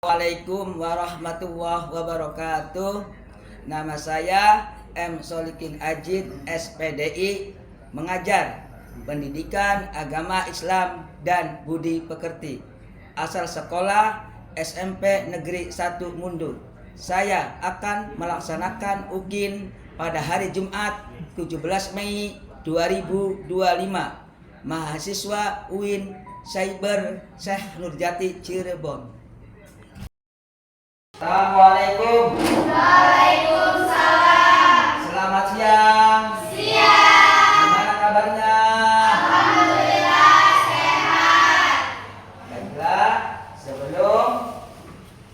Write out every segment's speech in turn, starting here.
Assalamualaikum warahmatullahi wabarakatuh. Nama saya M. Solikin Ajid, SPDI, mengajar pendidikan agama Islam dan budi pekerti. Asal sekolah SMP Negeri 1 Mundur. Saya akan melaksanakan UKIN pada hari Jumat 17 Mei 2025. Mahasiswa UIN Cyber Syekh Nurjati Cirebon. Assalamualaikum. Waalaikumsalam. Selamat siang. Siang. Gimana kabarnya? Alhamdulillah sehat. Baiklah, sebelum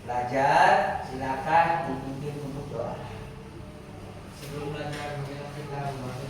belajar silakan dipimpin untuk doa. Sebelum belajar kita mulai.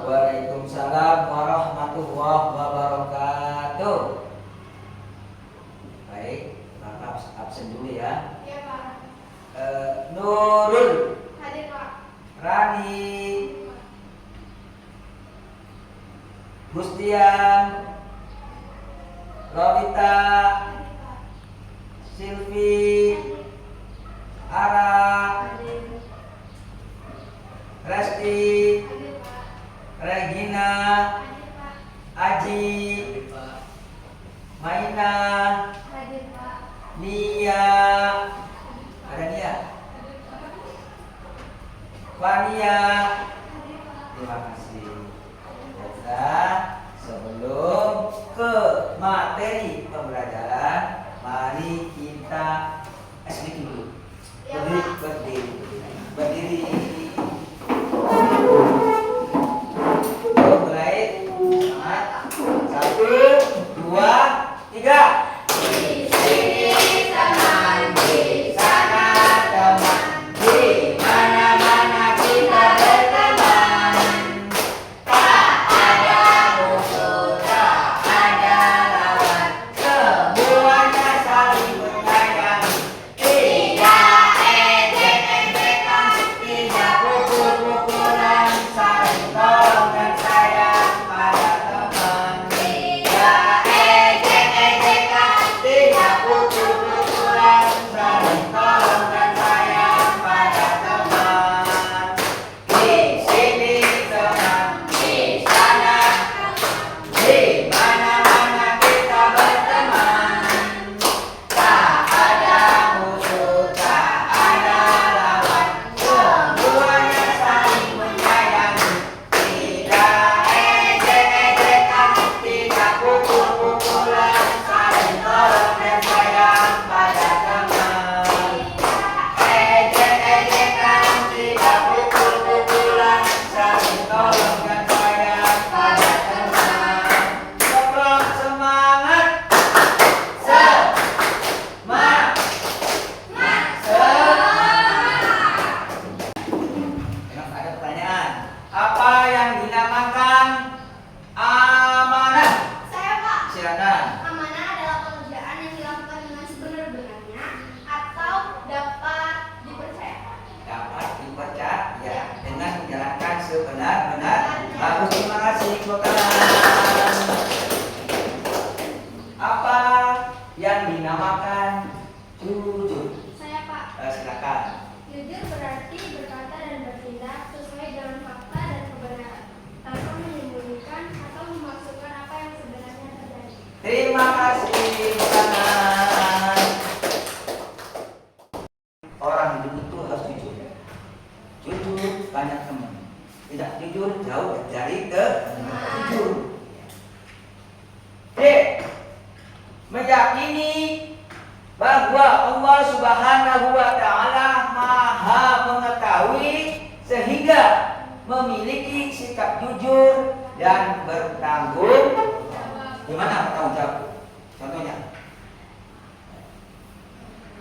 Waalaikumsalam warahmatullahi wabarakatuh. Baik, Bapak absen dulu ya. Ya, Pak. Nurul, Hadir, Pak. Rani, Gustian, Lolita, Silvi, Ara, Resti, Hadir, Pak. Regina, Hadir, Pak. Aji, Maina, Hadir, Pak. Nia, ada Nia, Fania. Hadir, Pak. Terima kasih. Baiklah, sebelum ke materi pembelajaran, mari kita speaking dulu. Ya, Berdiri, Pak. berdiri. Mulai. Semangat. 1, 2, 3. Di sini teman, di sana teman, di mana-mana kita berteman. Tak ada musuh, tak ada lawan, Semuanya saling menyayangi. tidak ejek-ejekan, tidak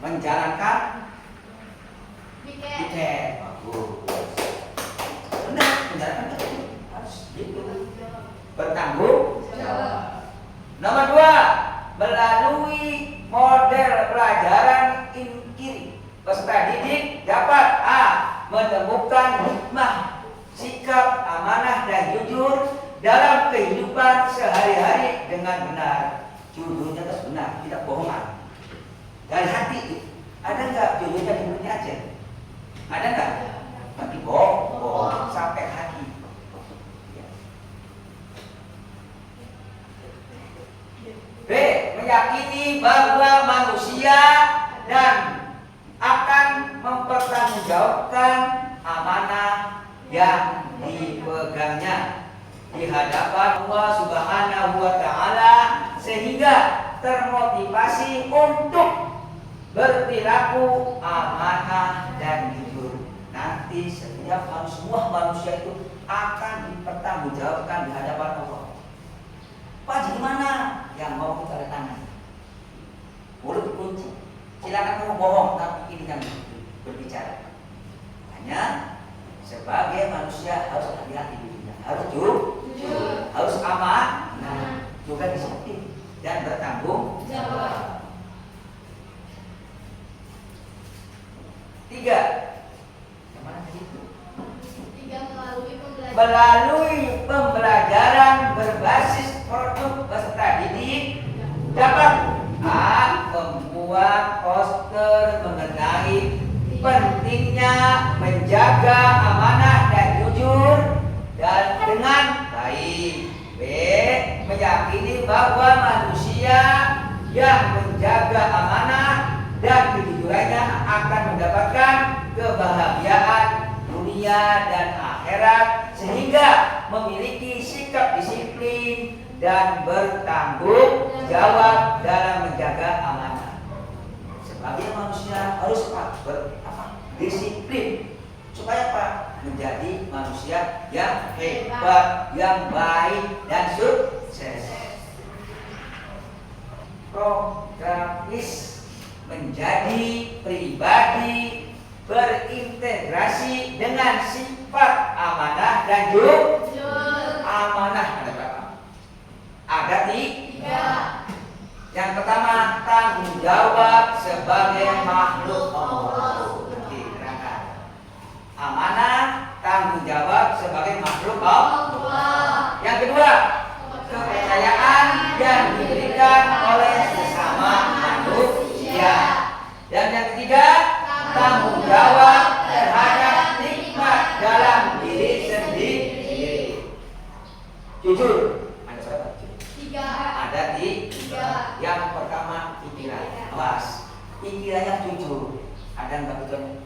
menjalankan Piket. piket. Bagus. Benar, menjalankan piket harus gitu. Bertanggung jawab. Nomor 2, melalui model pelajaran inkiri, peserta didik dapat A. menemukan hikmah, sikap amanah dan jujur dalam kehidupan sehari-hari dengan benar. Jujurnya harus benar, tidak bohongan. Dari hati, ada nggak jujurnya di mulutnya aja? Ada nggak? Tapi bohong sampai hati. B. Meyakini bahwa manusia dan akan mempertanggungjawabkan amanah yang dipegangnya di hadapan Allah Subhanahu wa Ta'ala, sehingga termotivasi untuk berperilaku amanah dan jujur. Nanti setiap semua manusia itu akan dipertanggungjawabkan di hadapan Allah. Pak, jadi mana yang mau kita tangan? Mulut dikunci. Silakan kamu bohong, tapi ini yang berbicara. Hanya sebagai manusia harus hati-hati dirinya, harus jujur, harus amanah, juga disiplin dan bertanggung jawab. 3. Yang mana tadi itu? 3. Melalui pembelajaran berbasis produk peserta didik dapat A. membuat poster mengenai pentingnya menjaga amanah dan jujur dan dengan baik. B. meyakini bahwa manusia yang menjaga amanah dan kejujurannya akan mendapatkan kebahagiaan dunia dan akhirat, sehingga memiliki sikap disiplin dan bertanggung jawab dalam menjaga amanah. Sebagai manusia harus disiplin supaya apa? Menjadi manusia yang hebat, yang baik dan sukses. Programis menjadi pribadi berintegrasi dengan sifat amanah dan jujur. Amanah ada berapa? Ada 3. Yang pertama, tanggung jawab sebagai makhluk Allah. Diterangkan. Amanah, tanggung jawab sebagai makhluk Allah. Yang kedua, kepercayaan yang diberikan oleh sesama manusia. Dan yang ketiga, tanggung jawab terhadap nikmat dalam diri sendiri. Jujur. Ada 3. Yang pertama, pikiran. Awas, pikirannya jujur. Ada nggak pikiran?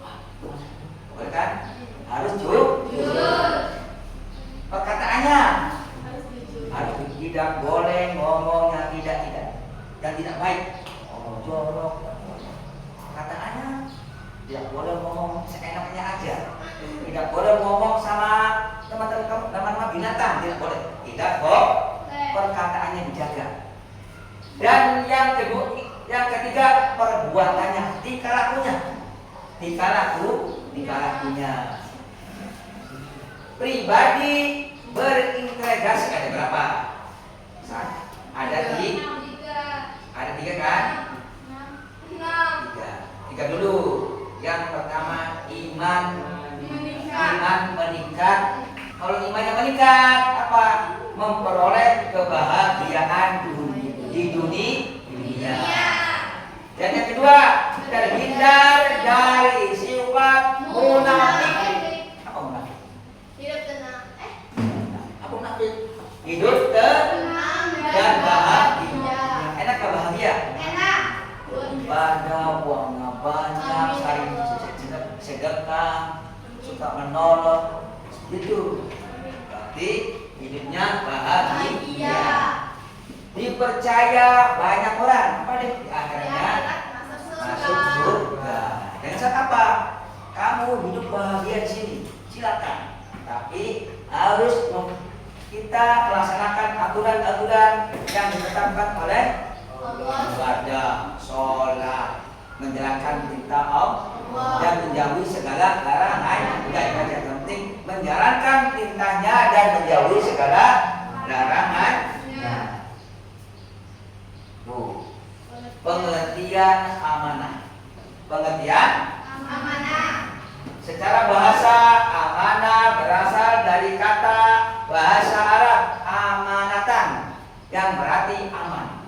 Boleh kan? Harus jujur. Perkataannya harus tidak boleh ngomongnya tidak dan tidak baik. Ngomong jorok. Perkataannya tidak boleh ngomong seenaknya aja. Tidak boleh ngomong sama teman-teman binatang. Tidak boleh. Tidak boleh. Perkataannya dijaga. Dan yang ketiga, perbuatannya, tingkah lakunya. Pribadi berintegrasi ada berapa? Ada 3 kan? 3 dulu. Yang pertama, iman meningkat. Kalau imannya meningkat, apa? Memperoleh kebahagiaan di dunia. Dan yang kedua, terhindar dari sifat munafik. Apa munafik? Hidup tenang. Apa munafik? Hidup tenang dan bahagia. Enak gak bahagia? Enak. Ibadah, uangnya banyak, saling sedekah, suka menolong, gitu. Berarti hidupnya bahagia. Dipercaya banyak orang, apa deh? Di akhirnya masuk surga. Dengan syarat apa? Kamu hidup bahagia di sini, silakan. Tapi harus kita melaksanakan aturan-aturan yang ditetapkan oleh ibadah, sholat, menjalankan perintah Allah dan menjauhi segala larangan. Yang penting menjalankan perintahnya dan menjauhi segala larangan. Pengertian amanah. Pengertian Amanah. secara bahasa amanah berasal dari kata bahasa Arab amanatan yang berarti aman.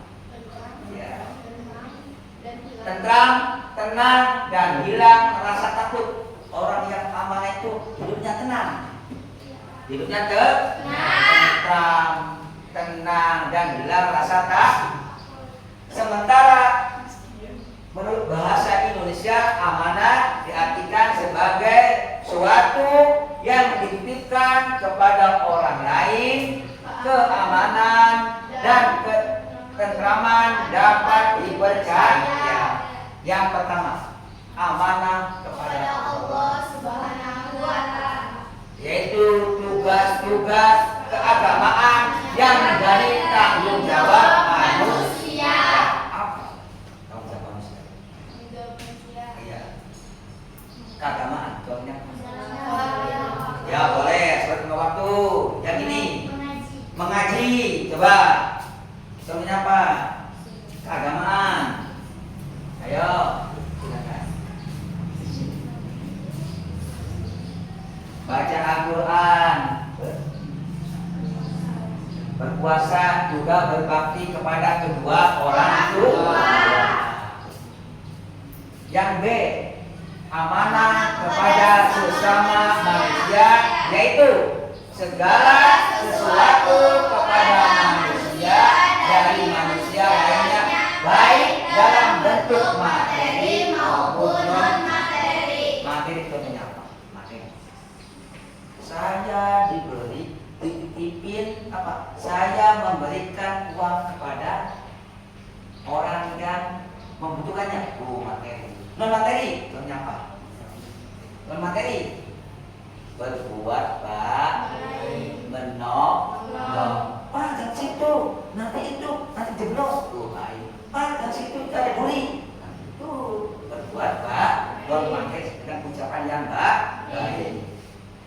Ya. Tentram, tenang, dan hilang rasa takut. Orang yang amanah itu hidupnya tenang. Hidupnya tentram, tenang, dan hilang rasa takut. Sementara menurut bahasa Indonesia amanah diartikan sebagai suatu yang dititipkan kepada orang lain. Keamanan dan ketentraman dapat dipercaya. Yang pertama, amanah kepada Allah Subhanahu wa Ta'ala, yaitu tugas-tugas keagamaan yang menjadi tanggung jawab manusia. Apa? Tanggung jawab manusia. Iya. Keagamaan, contohnya. Ya boleh, seperti waktu. Yang ini mengaji. Coba. Contohnya apa? Keagamaan. Ayo, silakan. Baca Al-Quran. Berpuasa juga berbakti kepada kedua orang tua. Yang B, amanah kepada sesama manusia, yaitu segala sesuatu kepada manusia dari manusia lainnya, baik dalam bentuk materi maupun non materi. Materi itu apa? Materi. Saya dititipin apa? Saya memberikan uang kepada orang yang membutuhkannya. Materi. Non materi, contohnya apa? Non materi. Berbuat baik, menolong. Pak, jangan situ, nanti jeblok. Baik. Pak, jangan situ, ada duri. Itu berbuat baik, non materi dengan ucapan yang baik.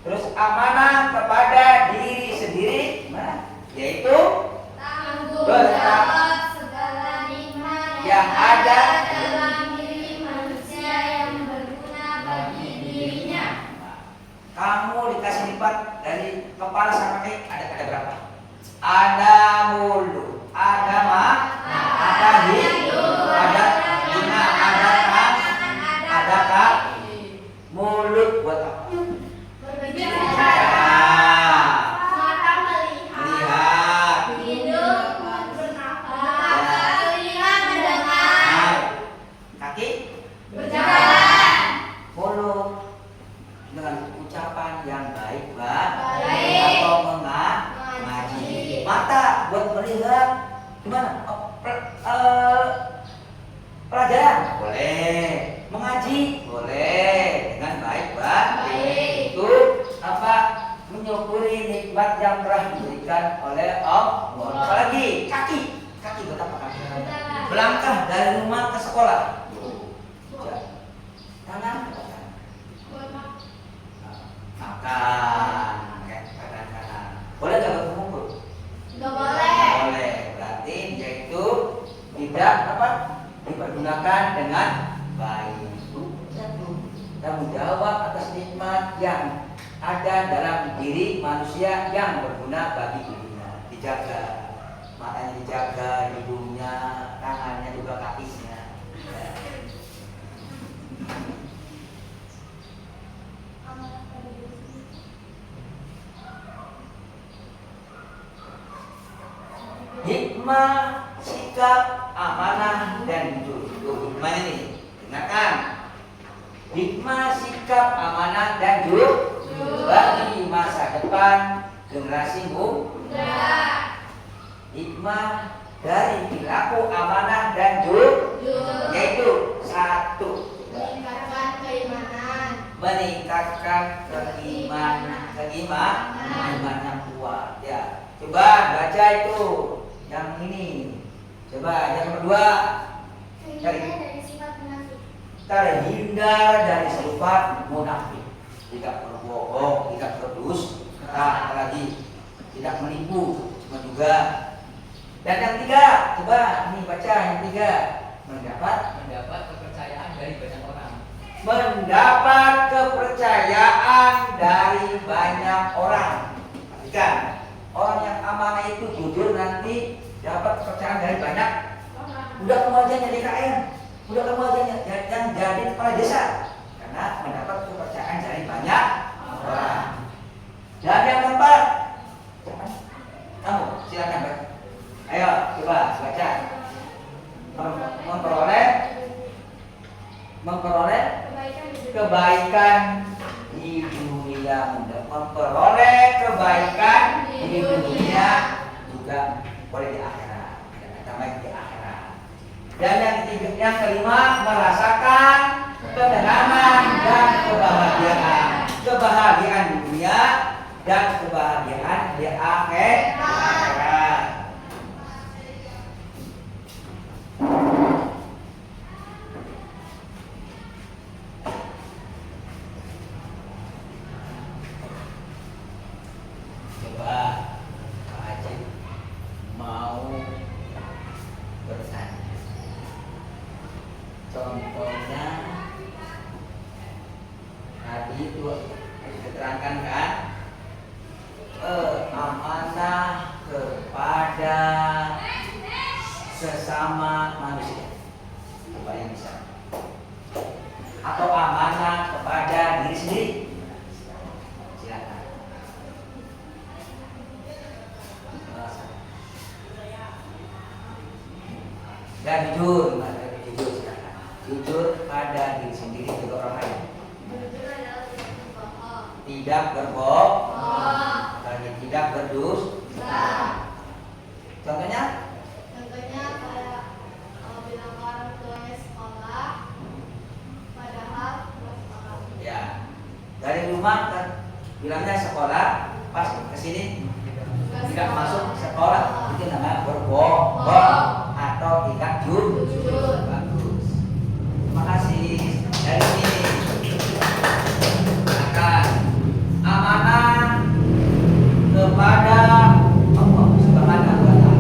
Terus amanah kepada diri sendiri, yaitu tanggung jawab segala nikmat yang ada dalam diri manusia yang berguna bagi dirinya. Kamu dikasih lipat dari kepala sampai kaki, ada berapa? Ada mulut, ada ada hidung, ada telinga, ada kaki, ada kaki. Mulut buat apa? Mata melihat, hidung bernafas, telinga mendengar, kaki berjalan, mulut dengan ucapan yang baik, Baik. atau mengaji. Mata buat melihat gimana? Pelajaran boleh, mengaji boleh dengan baik. Itu apa? Menyukuri nikmat yang telah diberikan oleh Allah. Apalagi kaki buat apa? Kaki melangkah dari rumah ke sekolah. Tangan makan, kanan. Boleh nggak berkumpul? nggak boleh. Boleh. Berarti yaitu tidak dipergunakan dengan baik. Tanggung jawab atas nikmat yang ada dalam diri manusia yang berguna bagi dirinya. Dijaga, matanya dijaga, hidungnya, tangannya juga, kakinya. Hikmah, sikap, amanah, dan jujur. Hikmah ini, dengarkan. Hikmah, sikap, amanah, dan jujur bagi masa depan generasi muda. Hikmah dari perilaku amanah dan jujur, yaitu satu, meningkatkan keimanan yang kuat. Ya, coba baca itu yang ini. Coba yang kedua. Dari sifat munafik. terhindar dari sifat munafik, tidak berbohong, tidak berdusta lagi, tidak menipu, juga. Dan yang tiga, coba nih baca yang tiga, mendapat kepercayaan dari banyak orang. Mendapat kepercayaan dari banyak orang. Perhatikan, orang yang amanah itu jujur nanti dapat kepercayaan dari banyak. Udah kamu aja jadi KM, udah kamu aja yang jadi kepala desa, karena mendapat kepercayaan dari banyak orang. Dan yang keempat, kamu silakan baca. Ayo coba baca. Memperoleh kebaikan di dunia, memperoleh kebaikan di dunia juga boleh di akhirat, di akhirat. Dan yang ketiga, yang kelima, merasakan ketenangan dan kebahagiaan di dunia dan kebahagiaan di akhirat. Coba Pak Haji mau bertanya. Contohnya tadi itu diterangkan kan, amanah kepada sesama manusia. Coba yang bisa. Atau amanah kepada diri sendiri. Silakan. Dan jujur, silakan. Jujur pada diri sendiri juga orang lain. Tidak berbohong, lagi tidak berdusta. Contohnya? Contohnya kayak bilang ke orang tuanya sekolah, padahal nggak sekolah. Ya, dari rumah kan bilangnya sekolah, pas kesini tidak masuk sekolah, itu namanya berbohong atau tidak jujur. Bagus. Terima kasih. Dari sini akan amanah kepada Allah Subhanahu wa Ta'ala.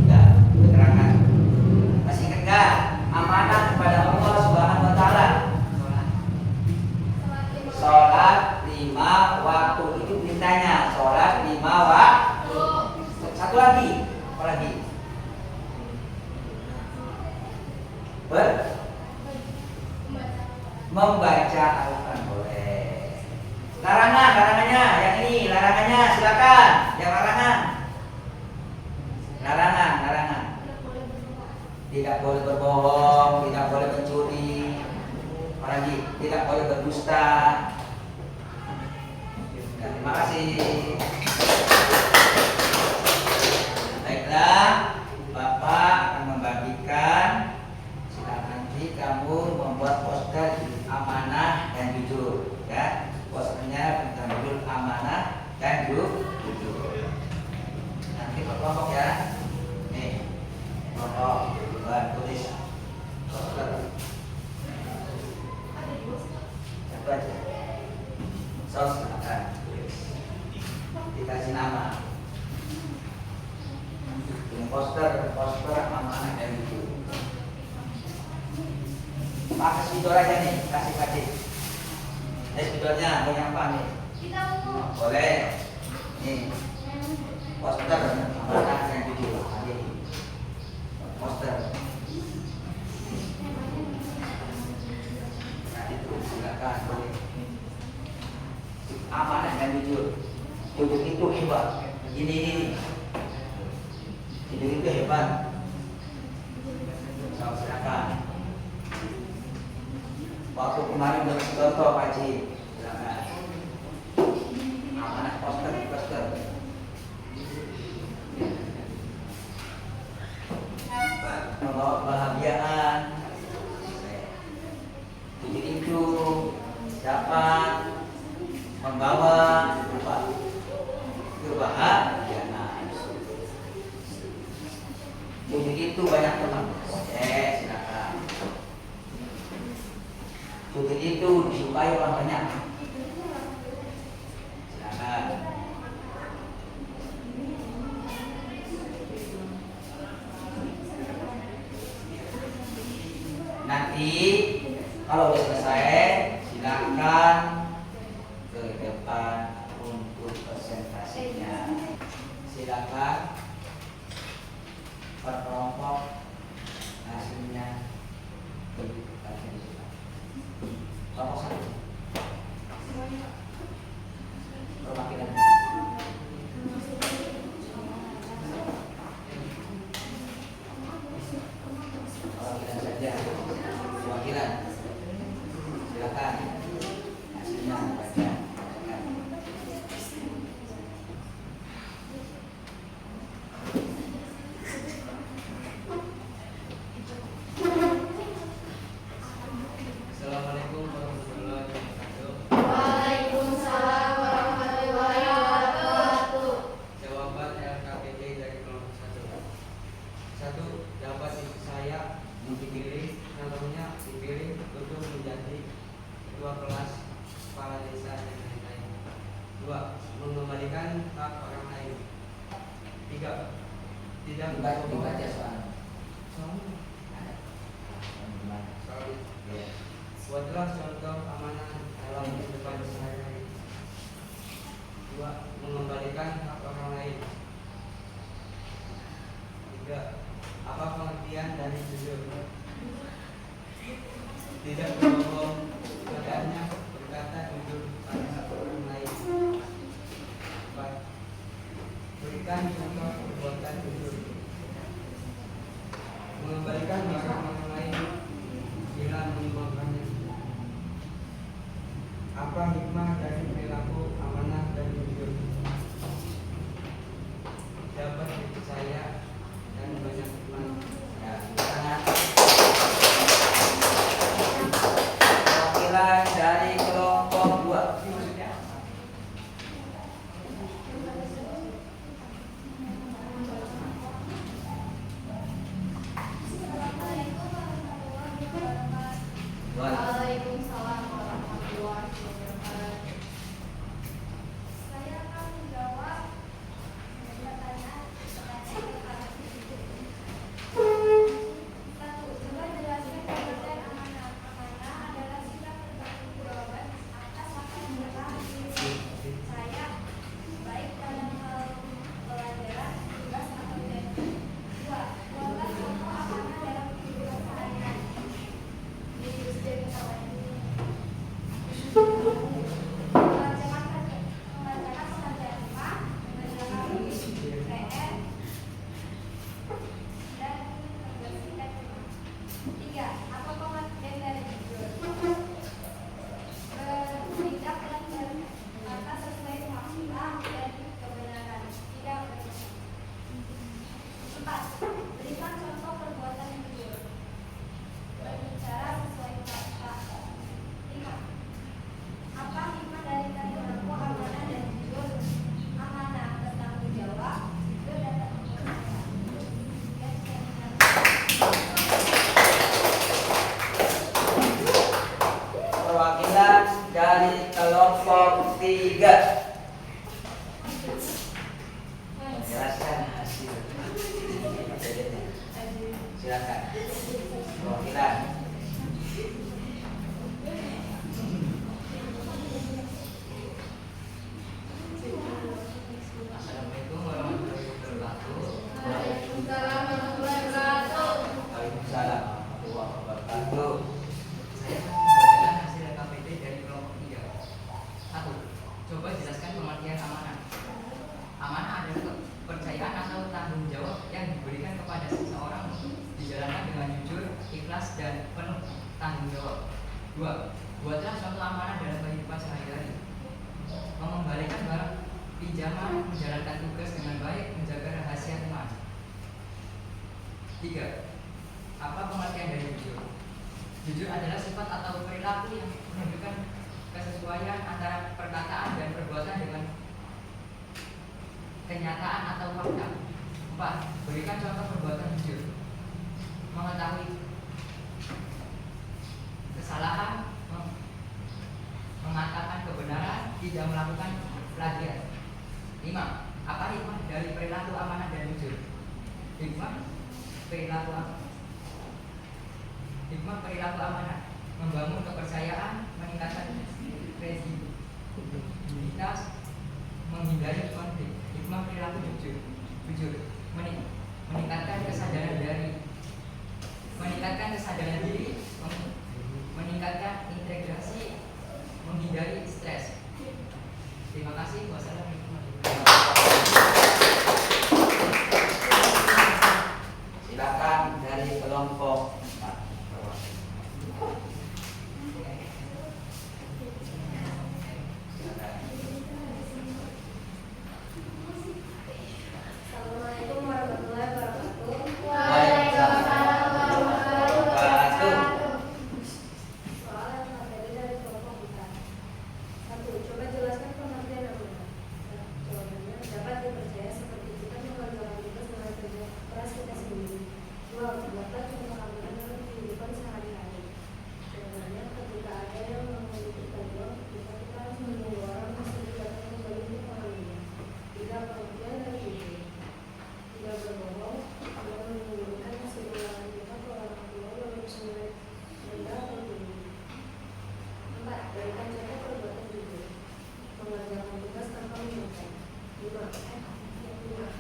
Ya, keterangan. Masih ingat enggak? Amanah kepada Allah Subhanahu wa Ta'ala. Sholat 5 waktu itu perintahnya. Sholat 5 waktu. Satu lagi, apa lagi? Membaca Al-Quran boleh. Larangannya yang ini, larangannya silakan. Yang larangan. Tidak boleh berbohong, tidak boleh mencuri, apalagi tidak boleh berdusta. Ya, terima kasih. Baiklah, Bapak akan membagikan. Nanti kamu membuat poster amanah dan jujur, ya. Posternya berjudul amanah dan jujur. Nanti berkelompok ya. Nih, kelompok buat tulis poster. Satu aja. Saus silakan tulis. Dikasih nama. Ini poster amanah dan jujur. Pakai spidol aja nih, kasih pacik. Ini spidolnya mau yang apa nih? Boleh. Nih, poster amanah yang jujur. Poster. Nah itu silakan boleh. Amanah dan jujur. Jujur itu hebat. Ini. Jujur itu hebat. Silakan. Waktu kemarin berarti contoh Pak Haji, silakan. Amanah poster. Membawa kebahagiaan. Jadi itu dapat membawa kebahagiaan. Jadi itu banyak teman. Silakan. disukai orang banyak. Silakan. Nanti kalau udah selesai, silakan ke depan untuk presentasinya. Silakan per kelompok hasilnya dibutuhkan di sini. Kelompok satu. Perwakilan. Perwakilan saja. Perwakilan. Silakan. Hasilnya baca. Assalamualaikum warahmatullahi wabarakatuh. Waalaikumsalam warahmatullahi wabarakatuh. Jawaban LKPD dari kelompok 1. 1. Dapat saya dipilih, calonnya dipilih untuk menjadi ketua kelas, kepala desa dan lain-lain. 2. Mengembalikan hak orang lain. 3. Tidak Dibaca soal. Soalnya Ada. soalnya buatlah contoh amanah dalam kehidupan sehari-hari. 2. Mengembalikan hak orang lain. 3. Apa pengertian dari jujur? Tidak berbohong, hendaknya berkata jujur pada orang lain. 4. Berikan contoh perbuatan jujur. Mengembalikan barang orang lain bila menyumbangkannya. Apa hikmah dari perilaku amanah dan jujur? Dapat dipercaya dan banyak hikmah. Ya, tangan. Perwakilan dari kelompok 2. Ini maksudnya apa? Dua. Waalaikumsalam warahmatullahi wabarakatuh. Saya akan menjawab pertanyaan satu. Coba jelaskan pengertian amanah. Amanah adalah sikap bertanggung jawaban atas apa yang telah saya, baik dalam hal pelajaran, tugas atau janji. 2. Buatlah contoh amanah dalam kehidupan sehari-hari. Berikan contoh perbuatan yang jujur. Berbicara sesuai fakta. 5. Apa hikmah dari perilaku amanah dan jujur? Amanah bertanggung jawab, jujur dapat mempercaya. Perwakilan dari kelompok 3. Menjelaskan hasil. Silakan. Perwakilan. Assalamualaikum warahmatullahi wabarakatuh. Waalaikumsalam warahmatullahi wabarakatuh. Waalaikumsalam warahmatullahi wabarakatuh. Saya akan membacakan hasil LKPD dari kelompok 3. 1. Coba jelaskan pengertian amanah. Amanah adalah kepercayaan atau tanggung jawab yang diberikan kepada seseorang untuk dijalankan dengan jujur, ikhlas, dan penuh tanggung jawab. 2. Buatlah contoh amanah dalam kehidupan sehari-hari. Mengembalikan barang pinjaman, menjalankan tugas dengan baik, menjaga rahasia teman. 3. Apa pengertian dari jujur? Jujur adalah sifat atau perilaku yang menunjukkan kesesuaian antara perkataan dan perbuatan dengan kenyataan atau fakta. 4. Berikan contoh perbuatan jujur. Mengetahui kesalahan, tidak melakukan plagiat. 5. Apa hikmah dari perilaku amanah dan jujur? Hikmah perilaku amanah membangun kepercayaan, meningkatkan kredibilitas, menghindari konflik. Hikmah perilaku jujur meningkatkan kesadaran diri, meningkatkan integrasi, menghindari stres. Terima kasih. Wassalamualaikum warahmatullahi wabarakatuh. Silakan dari kelompok. Assalamualaikum warahmatullahi wabarakatuh. Waalaikumsalam warahmatullahi wabarakatuh. Soal yang materi dari kelompok kita. 1. Coba jelaskan pengertian amanah. Jawabannya dapat dipercaya seperti kita mengerjakan tugas dengan kerja keras kita sendiri. 2. Buatlah contoh amanah dalam kehidupan sehari-hari. Jawabannya ketika ada yang membutuhkan uang, kita harus menunggu orang tersebut datang kembali untuk mengambilnya. 3. Pengertian dari jujur. Tidak berbohong, tidak menyembunyikan hasil ulangan kita ke orang tua walaupun sebenarnya rendah atau tinggi. 4. Berikan contoh perbuatan jujur. Mengerjakan tugas tanpa menyangkal. 5.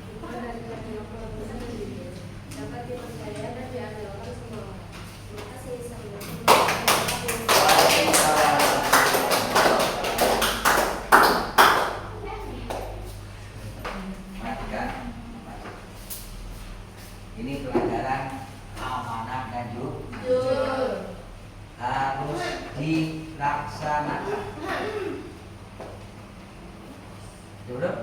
Hikmah dari kerja perbuatan jujur dapat dipercaya dan diandalkan semua orang. Terima kasih. Assalamualaikum warahmatullahi wabarakatuh. Perhatikan. Ini pelajaran amanah dan Jujur. harus dilaksanakan. Jujur.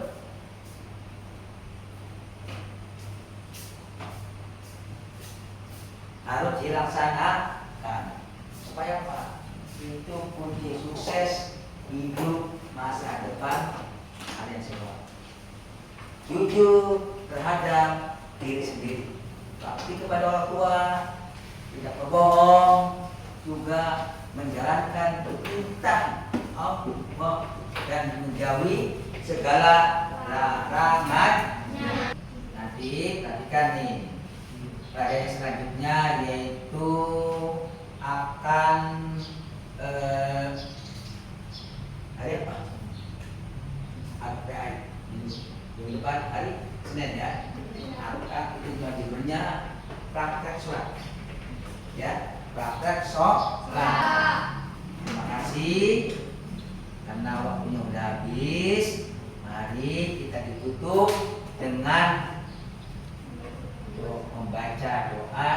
Harus dilaksanakan. Supaya apa? Itu kunci sukses hidup masa depan kalian semua. Jujur terhadap diri sendiri, bakti kepada orang tua, tidak berbohong, juga menjalankan perintah Allah dan menjauhi segala larangan. Nanti perhatikan nih, pelajaran selanjutnya yaitu akan hari apa? API minggu depan hari Senin ya. Akan itu judulnya praktek sholat. Ya, praktek sholat. Terima kasih karena waktunya udah habis. Mari kita ditutup dengan membaca doa